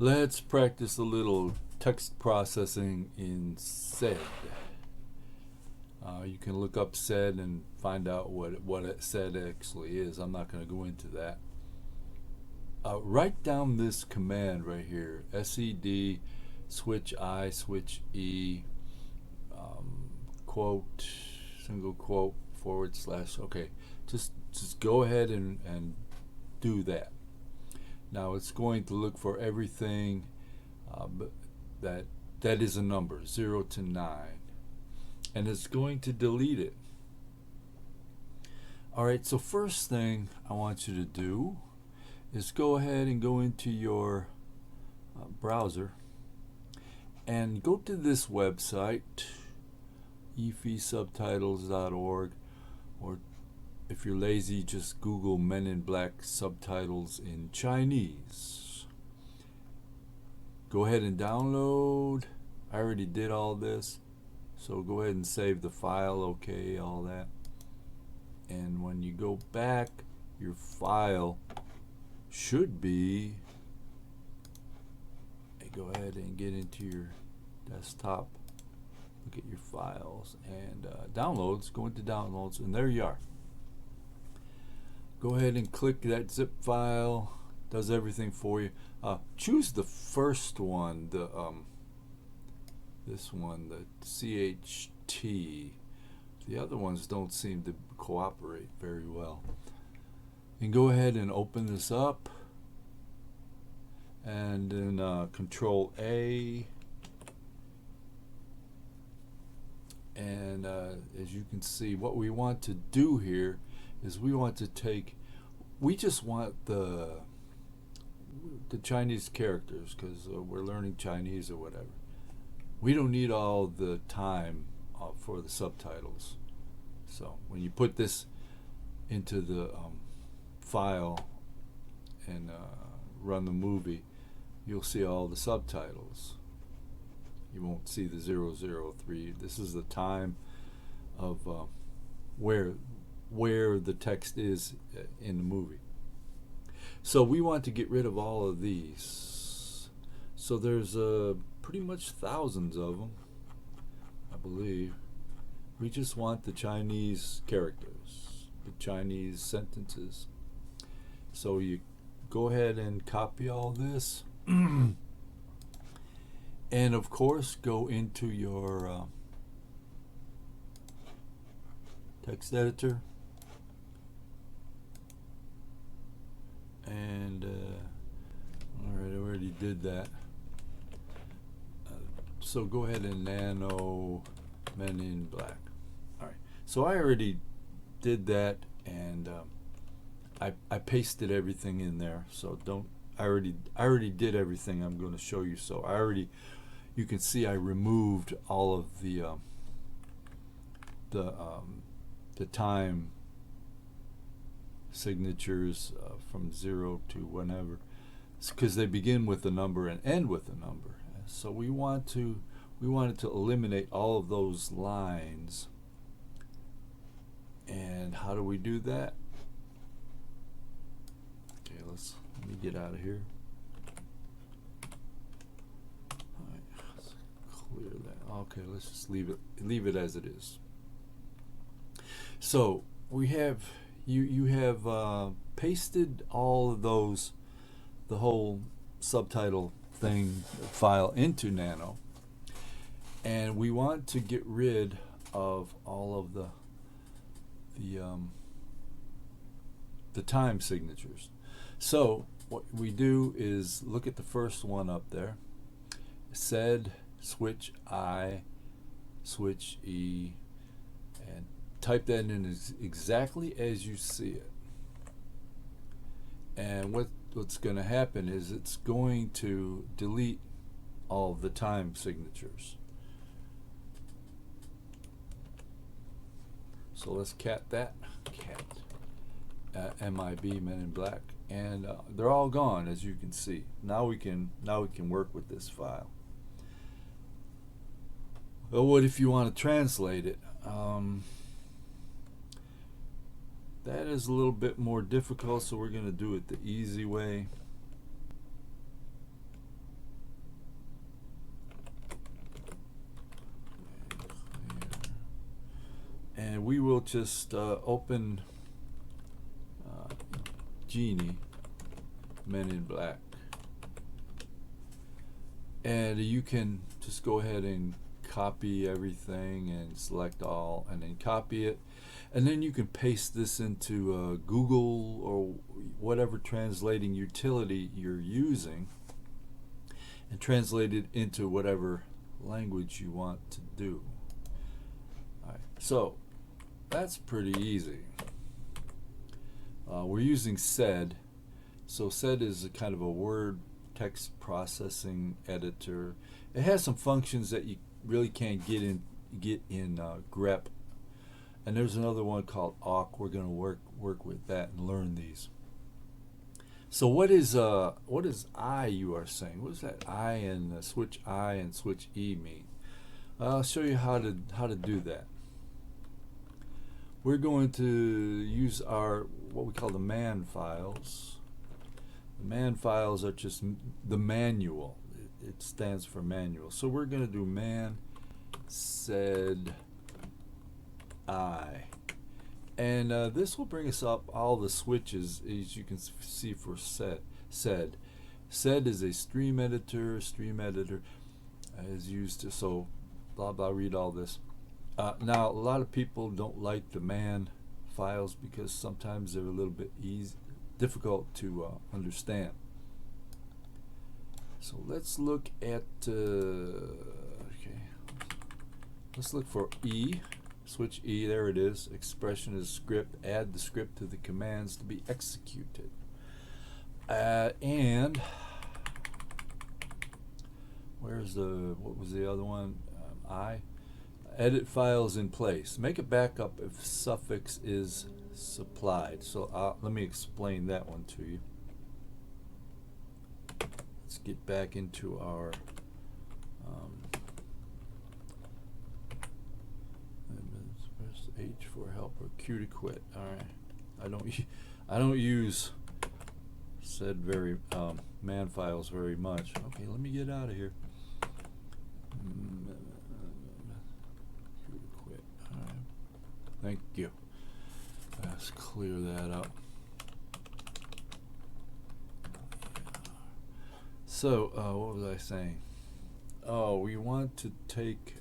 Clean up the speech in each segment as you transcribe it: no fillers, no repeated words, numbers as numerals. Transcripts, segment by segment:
Let's practice a little text processing in SED. You can look up SED and find out what SED actually is. I'm not going to go into that. Write down this command right here, SED, switch I, switch E, quote, single quote, forward slash. Okay, just go ahead and do that. Now it's going to look for everything that is a number, 0 to 9, and it's going to delete it. Alright, so first thing I want you to do is go ahead and go into your browser and go to this website, efsubtitles.org, or if you're lazy, just Google Men in Black subtitles in Chinese. Go ahead and download. I already did all this, so go ahead and save the file, okay, all that. And when you go back, your file should be, go ahead and get into your desktop, look at your files, and downloads, go into downloads, and there you are. Go ahead and click that zip file, does everything for you. Choose the first one, this one, the CHT. The other ones don't seem to cooperate very well. And go ahead and open this up, and then Control A, and as you can see, what we want to do here is we just want the Chinese characters, because we're learning Chinese or whatever. We don't need all the time for the subtitles. So when you put this into the file and run the movie, you'll see all the subtitles. You won't see the 003. This is the time of where the text is in the movie. So we want to get rid of all of these. So there's pretty much thousands of them, I believe. We just want the Chinese characters, the Chinese sentences. So you go ahead and copy all this. And of course, go into your text editor. And alright, I already did that. So go ahead and nano Men in Black. Alright, so I already did that, and I pasted everything in there. So I already did everything I'm going to show you. So you can see I removed all of the time signatures from 0 to whenever, because they begin with a number and end with a number. So we wanted to eliminate all of those lines. And how do we do that? Okay, let me get out of here. All right, let's clear that. Okay, let's just leave it as it is. So we have you have pasted all of those, the whole subtitle thing file into Nano, and we want to get rid of all of the time signatures. So what we do is look at the first one up there, SED, switch I, switch E, and type that in exactly as you see it. And what's going to happen is it's going to delete all of the time signatures. So let's cat that, MIB, Men in Black, and they're all gone, as you can see. Now we can work with this file. Well, what if you want to translate it? That is a little bit more difficult, so we're going to do it the easy way. will just open Geany, Men in Black, and you can just go ahead and copy everything and select all and then copy it, and then you can paste this into Google or whatever translating utility you're using and translate it into whatever language you want to do. All right, so that's pretty easy. We're using SED. So SED is a kind of a word text processing editor. It has some functions that you really can't get in grep, and there's another one called awk. We're going to work with that and learn these. So what is I, you are saying? What does that I and switch I and switch E mean? I'll show you how to do that. We're going to use our what we call the man files. The man files are just the manual. It stands for manual. So we're going to do man sed I. And this will bring us up all the switches, as you can see, for SED. SED is a stream editor. Stream editor is used to, so blah blah, read all this. Now, a lot of people don't like the man files because sometimes they're a little bit difficult to understand. So let's look at, okay, let's look for E. Switch E, there it is. Expression is script. Add the script to the commands to be executed. And where's what was the other one? I. Edit files in place. Make a backup if suffix is supplied. So let me explain that one to you. Let's get back into our press H for help or Q to quit. All right, I don't use SED man files very much. Okay, let me get out of here. Q to quit. All right, thank you. Let's clear that up. So what was I saying? Oh, we want to take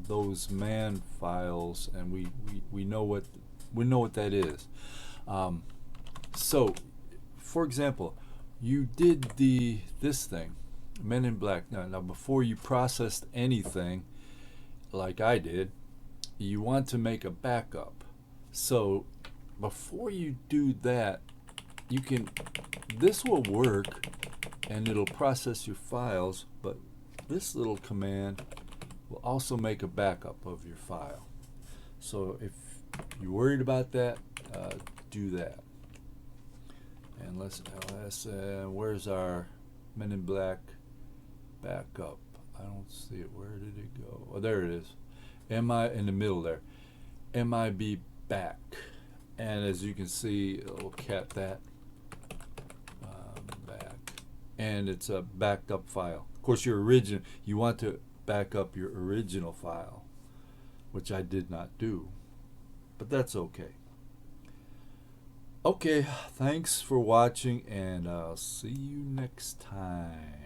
those man files, and we know what that is. So, for example, you did this thing, Men in Black. Now before you processed anything, like I did, you want to make a backup. So before you do that, this will work and it'll process your files, but this little command will also make a backup of your file. So if you're worried about that, do that. And let's where's our Men in Black backup? I don't see it. Where did it go? Oh, there it is. MI in the middle there. MIB back. And as you can see, we'll cat that back. And it's a backed up file. Of course, you want to back up your original file, which I did not do, but that's okay. Okay, thanks for watching, and I'll see you next time.